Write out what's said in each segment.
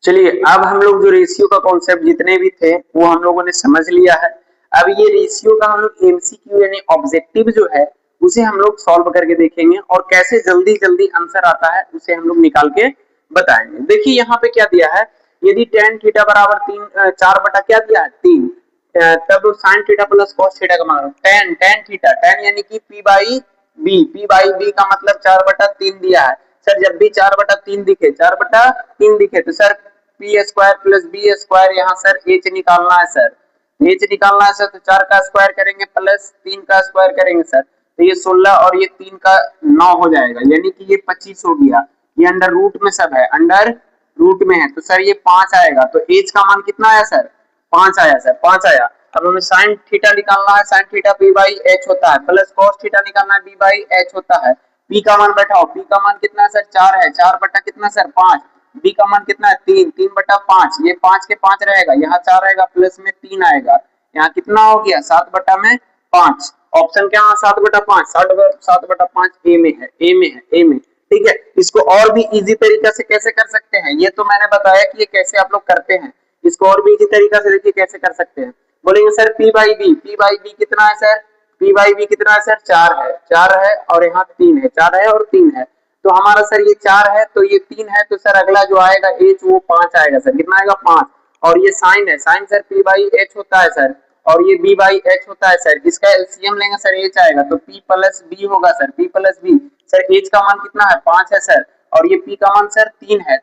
चलिए अब हम लोग जो रेशियो का कॉन्सेप्ट जितने भी थे वो हम लोगों ने समझ लिया है। अब ये रेशियो का हम लोग एमसीक्यू यानी ऑब्जेक्टिव जो है उसे हम लोग सॉल्व करके देखेंगे और कैसे जल्दी जल्दी आंसर आता है उसे हम लोग निकाल के बताएंगे। देखिए यहाँ पे क्या दिया है, यदि टेन थीटा बराबर 4 बटा क्या दिया है 3, तब sine theta plus cos theta का मान टेन टेन थीटा टेन यानी कि पी बाई बी का मतलब 4/3 दिया है। सर जब भी 4/3 दिखे 4/3 दिखे तो sir p square plus b square, यहाँ सर एच निकालना है सर, एच निकालना है सर। तो 4 का स्क्वायर करेंगे प्लस 3 का स्क्वायर करेंगे सर, तो ये 16 और ये 3 का 9 हो जाएगा, यानी कि ये 25 हो गया। ये अंडर रूट में सब है, अंडर रूट में है, तो सर ये 5 आएगा। तो एच का मान कितना आया सर 5 आया सर, 5 आया। अब हमें साइन थीटा निकालना है, sine theta b by h होता है, प्लस कॉस थीटा निकालना है बी बाई एच होता है। पी का मान बैठाओ, पी का मान कितना है सर 4 है, 4 बटा कितना सर 5। बी का मान कितना है 3, 3/5, ये 5 के 5 रहेगा, यहाँ 4 आएगा प्लस में 3 आएगा, यहाँ कितना हो गया 7/5। ऑप्शन क्या 7/5, 7/5 ए में है, ए में है, ए में। ठीक है, इसको और भी इजी तरीका से कैसे कर सकते हैं, ये तो मैंने बताया कि ये कैसे आप लोग करते हैं। इसको और भी इजी तरीका से देखिए कैसे कर सकते हैं। बोलेंगे सर पी बाई बी कितना है सर, पी बाई बी कितना है सर 4 है और यहाँ 3 है, 4 है और 3 है। तो हमारा सर ये 4 है तो ये 3 है, तो सर अगला जो आएगा एच वो 5 आएगा सर, कितना आएगा 5। और ये साइन है, sine sir p by h होता है सर, और ये बी बाई एच होता है सर, इसका एलसीएम लेंगे सर एच आएगा, तो पी प्लस बी होगा sir, P plus B. Sir H का मान कितना है 5 है सर, और ये पी का मान सर 3 है,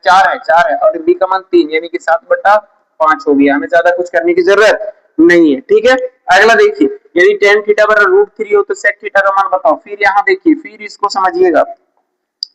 4 है और बी का मान 3, यानी कि 7/5 हो गया। हमें ज्यादा कुछ करने की जरूरत नहीं है। ठीक है, अगला देखिए, यदि टेन थीटा बराबर √3 हो तो सेक थीटा का मान बताओ। फिर यहाँ देखिए, फिर इसको समझिएगा,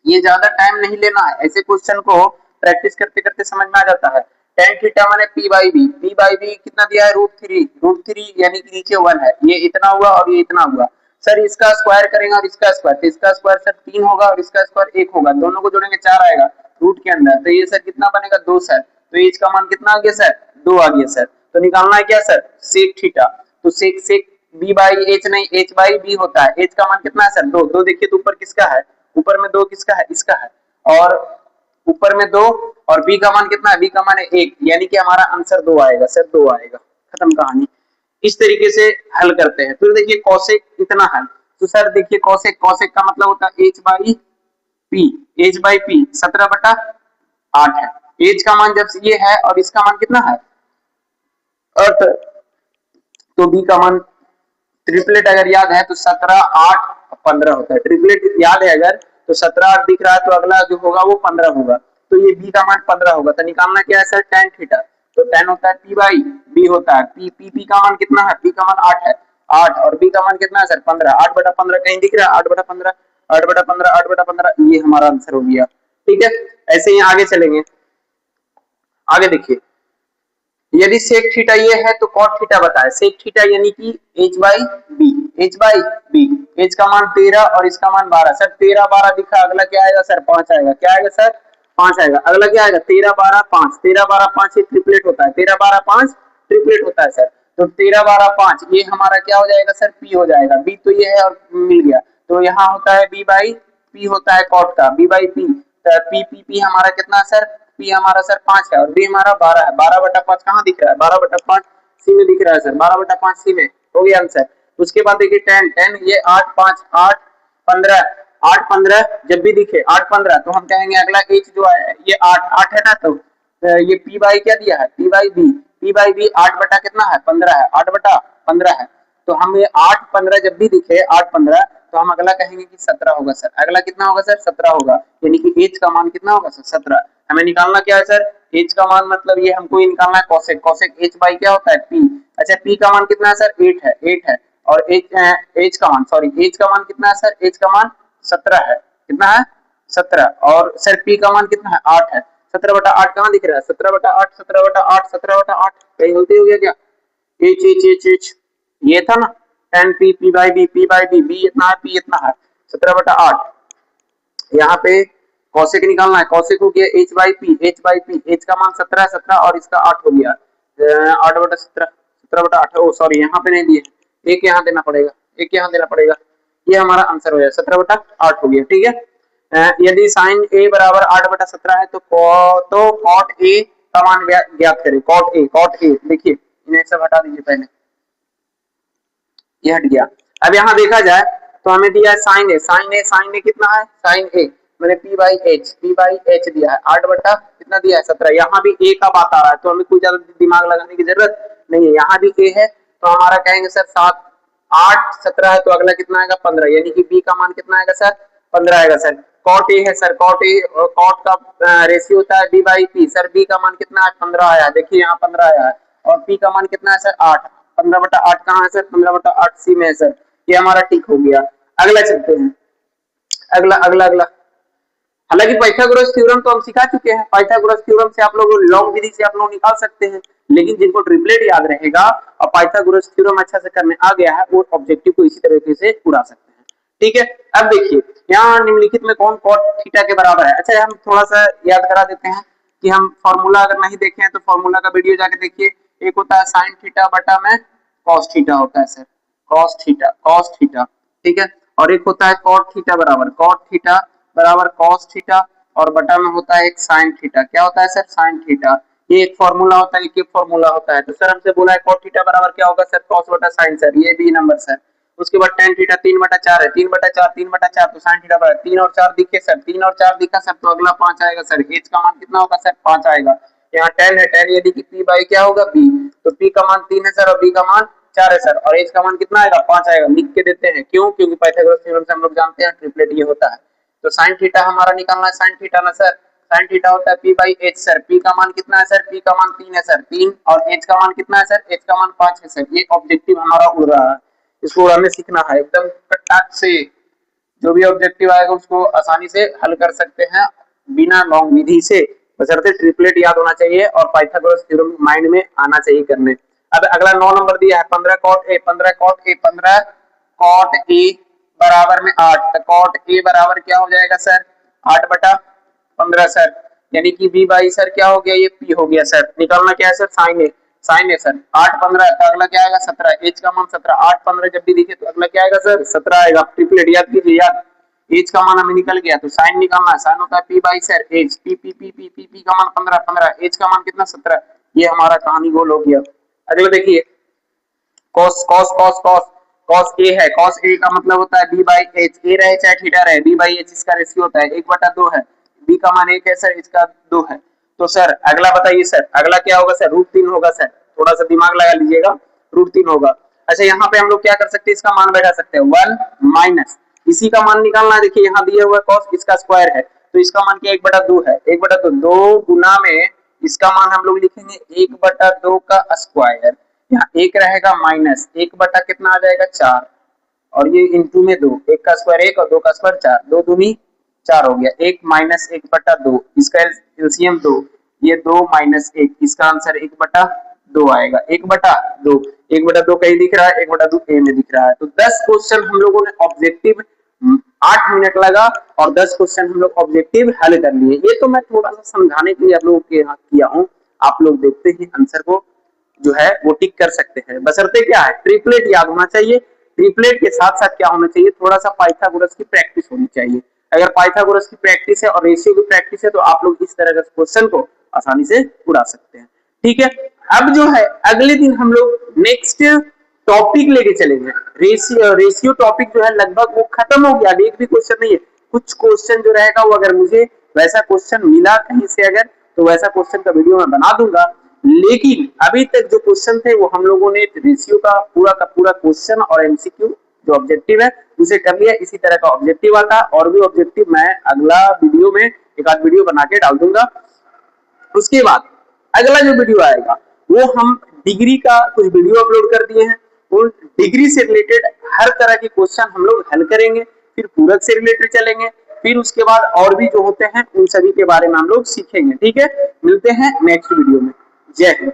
ये ज्यादा टाइम नहीं लेना है, ऐसे क्वेश्चन को प्रैक्टिस करते करते समझ में आ जाता है। टेन थीटा माने पी बाई बी कितना दिया है √3 यानी कि नीचे 1 है, ये इतना हुआ और ये इतना हुआ। सर इसका स्क्वायर करेंगे और इसका स्क्वायर, तो इसका स्क्वायर सर 3 होगा और इसका स्क्वायर 1 होगा, दोनों को जोड़ेंगे 4 आएगा रूट के अंदर, तो ये सर कितना बनेगा 2 सर। तो एच का मान कितना आ गया सर 2 आ गया सर। तो निकालना है क्या सर सेक थीटा, तो सेक बी बाई एच नहीं एच बाई बी होता है, एच का मान कितना है सर 2, 2 देखिए तो ऊपर किसका है, ऊपर में 2 किसका है इसका है, और ऊपर में 2 और बी का मान कितना है बी का मान है 1, यानी कि हमारा आंसर 2 आएगा सर, 2 आएगा, खत्म कहानी। इस तरीके से हल करते हैं। फिर देखिए कॉसेक इतना है, तो सर देखिए कॉसेक का मतलब होता है एच बाई पी 17/8 है। एच का मान जब ये है और इसका मान कितना है 8, तो बी का मान ट्रिपलेट अगर याद है तो 17 8 15 होता है, ट्रिपलेट याद है अगर तो 17 8 दिख रहा है, तो अगला जो होगा वो 15 होगा, तो ये बी का मान 15 होगा। तो निकालना क्या है सर tan थीटा, तो tan होता है पी बाई बी होता है, पी का मान कितना है पी का मान 8 है 8 और बी का मान कितना है सर 15, 8/15 कहीं दिख रहा है 8/15 8/15 8/15, ये हमारा आंसर हो गया। ठीक है, ऐसे ही आगे चलेंगे। आगे देखिए, यदि सेक थीटा ये है तो कॉट थीटा बताए। सेक थीटा यानी कि एच बाई बी, एच का मान 13 और इसका मान 12, सर 13 12 दिखा, अगला क्या आएगा सर 5 आएगा, क्या आएगा सर 5 आएगा। अगला क्या आएगा 13 12 5, 13 12 5 ये ट्रिपलेट होता है, 13 12 5 ट्रिपलेट होता है सर, तो 13 12 5 ये हमारा क्या हो जाएगा सर पी हो जाएगा, बी तो ये है और मिल गया, तो यहाँ होता है बी बाई पी होता है कॉट का, बी बाई पी, पी हमारा कितना सर पी हमारा सर 5 है और बी हमारा 12 है, 12/5 कहाँ दिख रहा है 12/5 सी में दिख रहा है सर, 12/5 सी में हो गया आंसर। उसके बाद देखिए tan ये 8 5 8 15 8 15 जब भी दिखे 8 15 तो हम कहेंगे अगला एच जो है ये 8 है ना, तो ये पी बाई क्या दिया है पी बाई बी 8 बटा कितना है 15 है, 8/15 है, तो हम ये 8 15 जब भी दिखे 8 15 तो हम अगला कहेंगे कि 17 होगा सर, अगला कितना होगा सर 17 होगा, यानी कि एच का मान कितना होगा सर 17। हमें निकालना क्या है सर एच का मान, मतलब ये हमको निकालना है कॉसेक एच बाई क्या होता है पी। अच्छा पी का मान कितना है सर 8 है और एच का मान कितना है सर एच का मान 17 है, कितना है 17, और सर पी का मान कितना है 8 है, 17/8 कहाँ दिख रहा है 17/8 17/8 17/8, कहीं गलती हो गया क्या, एच ये था ना tan पी बाई बी इतना है पी इतना है 17/8। यहाँ पे कौशिक निकालना है, कौशिक हो गया एच बाई पी एच का मान 17 17 और इसका 8 हो गया 8/17 ओ सॉरी यहाँ पे नहीं दिए, एक यहाँ देना पड़ेगा ये हमारा आंसर हो गया 17/8 हो गया। ठीक है, यदि साइन ए बराबर 8/17 है तो कॉट ए का मान ज्ञात करें। कॉट ए देखिए, इन्हें सब हटा दीजिए पहले, ये हट गया। अब यहाँ देखा जाए तो हमें दिया है साइन ए कितना है, साइन ए मैंने पी बाई एच दिया है 8 बटा कितना दिया है 17। यहाँ भी ए का बात आ रहा है तो हमें कोई ज्यादा दिमाग लगाने की जरूरत नहीं है, यहाँ भी ए है तो हमारा कहेंगे सर 7 8 17 है तो अगला कितना आएगा 15, यानी कि बी का मान कितना आएगा सर 15 आएगा सर। कॉट ए है सर, कॉट ए और कॉट का रेशियो होता है B by P, sir B का मान कितना है 15 आया, देखिए यहाँ 15 आया है और पी का मान कितना है सर 8, 15/8 कहाँ है सर 15/8 सी में है सर, ये हमारा टिक हो गया। अगला चलते हैं, अगला अगला अगला हालांकि पाइथागोरस थ्योरम तो हम सिखा चुके हैं, पाइथागोरस थ्योरम से आप लोग लॉन्ग विधि से आप लोग निकाल सकते हैं, लेकिन जिनको ट्रिपलेट याद रहेगा और पाइथागोरस थ्योरम अच्छा से करने आ गया है वो ऑब्जेक्टिव को इसी तरीके से उड़ा सकते हैं। ठीक है, अब देखिए यहाँ निम्नलिखित में कौन कॉट थीटा के बराबर है। अच्छा हम थोड़ा सा याद करा देते हैं कि हम फॉर्मूला अगर नहीं देखे हैं तो फॉर्मूला का वीडियो जाके देखिए। एक होता है साइन थीटा बटा में कॉस थीटा होता है सर, कॉस थीटा ठीक है, और एक होता है कॉट थीटा बराबर कॉस थीटा और बटा में होता है एक साइन थीटा, क्या होता है सर साइन थीटा। ये एक फॉर्मूला होता है, एक फॉर्मूला होता है। तो सर हमसे बोला है कॉट थीटा बराबर क्या होगा सर कॉस बटा साइन, सर ये बी नंबर सर। उसके बाद टेन थीटा 3/4 है, 3/4 तो साइन थीटा बराबर 3 और 4 दिखे सर, 3 और 4 दिखा सर तो अगला 5 आएगा सर। एच का मान कितना होगा सर 5 आएगा। यहाँ 10 है, 10 यदि कि पी बाई क्या होगा बी, तो पी का मान 3 है सर और बी का मान 4 है सर, और एच का मान कितना आएगा 5 आएगा। लिख के देते हैं क्यों, क्योंकि पाइथागोरस थ्योरम से हम लोग जानते हैं ट्रिपलेट ये होता है। तो साइन थीटा हमारा निकालना है, साइन थीटा ना सर, साइन थीटा होता है P by H sir. P का मान कितना है सर, पी का मान 3 है सर, 3 और एच का मान कितना है सर, एच का मान 5 है सर। ये ऑब्जेक्टिव हमारा उड़ रहा है, इसको उड़ाने सीखना है एकदम कटाक से, जो भी ऑब्जेक्टिव आएगा उसको आसानी से हल कर सकते हैं बिना लॉन्ग विधि से, बशर्ते ट्रिपलेट याद होना चाहिए और पाइथागोरस थ्योरम माइंड में आना चाहिए करने। अब अगला 9 नंबर दिया है 15 कॉट ए बराबर में 8, तो कॉट ए बराबर क्या हो जाएगा सर 8/15 सर, यानी कि बी बाई सर क्या हो गया ये पी हो गया सर। निकालना क्या है सर साइन ए सर 8/15 तो अगला क्या आएगा 17, एच का मान 17, 8/15 जब भी दिखे तो अगला क्या आएगा सर 17 आएगा। ट्रिपलेट याद कीजिए याद, एच का मान हमें निकल गया तो साइन निकालना है, साइन होता है P by sir H, P का मान 15, एच का मान कितना 17, ये हमारा कहानी गोल हो गया। अगला देखिए कॉस ए है, कॉस ए का मतलब होता है बी बाई एच, ए रहे चाहे थीटा रहे, बी बाई एच इसका रेशियो होता है 1/2 है, बी का मान 1 है सर, इसका 2 है। तो सर अगला बताइए सर, अगला क्या होगा सर √3 होगा सर, थोड़ा सा दिमाग लगा लीजिएगा, √3 होगा। अच्छा यहाँ पे हम लोग क्या कर सकते हैं, इसका मान बैठा सकते हैं 1 माइनस इसी का मान निकालना है। देखिए यहाँ दिया हुआ कॉस इसका स्क्वायर है तो इसका मान क्या 1/2 है, 1/2 2 गुना में इसका मान हम लोग लिखेंगे 1/2 का स्क्वायर, यहाँ एक रहेगा माइनस 1 बटा कितना आ जाएगा 4 और ये इंटू में 2, 1 का स्क्वायर 1 और 2 का स्क्वायर 4, 2 दूनी 4 हो गया, 1 माइनस 1/2 इसका एलसीएम 2, ये 2 माइनस 1 इसका आंसर 1/2 आएगा। 1/2 कहीं दिख रहा है, 1/2 ए में दिख रहा है। तो 10 क्वेश्चन हम लोगों ने ऑब्जेक्टिव 8 मिनट लगा और 10 क्वेश्चन हम लोग ऑब्जेक्टिव हल कर लिए। ये तो मैं थोड़ा सा समझाने के लिए आप लोगों के यहाँ किया हूँ, आप लोग देखते ही आंसर को जो है वो टिक कर सकते हैं, बशर्ते क्या है ट्रिपलेट याद होना चाहिए। ट्रिपलेट के साथ साथ क्या होना चाहिए, थोड़ा सा पाइथागोरस की प्रैक्टिस होनी चाहिए। अगर पाइथागोरस की प्रैक्टिस है और रेशियो की प्रैक्टिस है तो आप लोग इस तरह के क्वेश्चन को आसानी से उड़ा सकते हैं। ठीक है, अब जो है अगले दिन हम लोग नेक्स्ट टॉपिक लेके चलेंगे। रेशियो टॉपिक जो है लगभग वो खत्म हो गया, एक भी क्वेश्चन नहीं है। कुछ क्वेश्चन जो रहेगा वो अगर मुझे वैसा क्वेश्चन मिला कहीं से अगर, तो वैसा क्वेश्चन का वीडियो मैं बना दूंगा, लेकिन अभी तक जो क्वेश्चन थे वो हम लोगों ने रेशियो का पूरा क्वेश्चन और एमसीक्यू जो ऑब्जेक्टिव है उसे कर लिया। इसी तरह का ऑब्जेक्टिव आता और भी ऑब्जेक्टिव मैं अगला वीडियो में एक आध वीडियो बना के डाल दूंगा। उसके बाद अगला जो वीडियो आएगा वो हम डिग्री का कुछ वीडियो अपलोड कर दिए हैं, उन डिग्री से रिलेटेड हर तरह के क्वेश्चन हम लोग हल करेंगे, फिर पूरक से रिलेटेड चलेंगे, फिर उसके बाद और भी जो होते हैं उन सभी के बारे में हम लोग सीखेंगे। ठीक है, मिलते हैं नेक्स्ट वीडियो में। जय हिंद।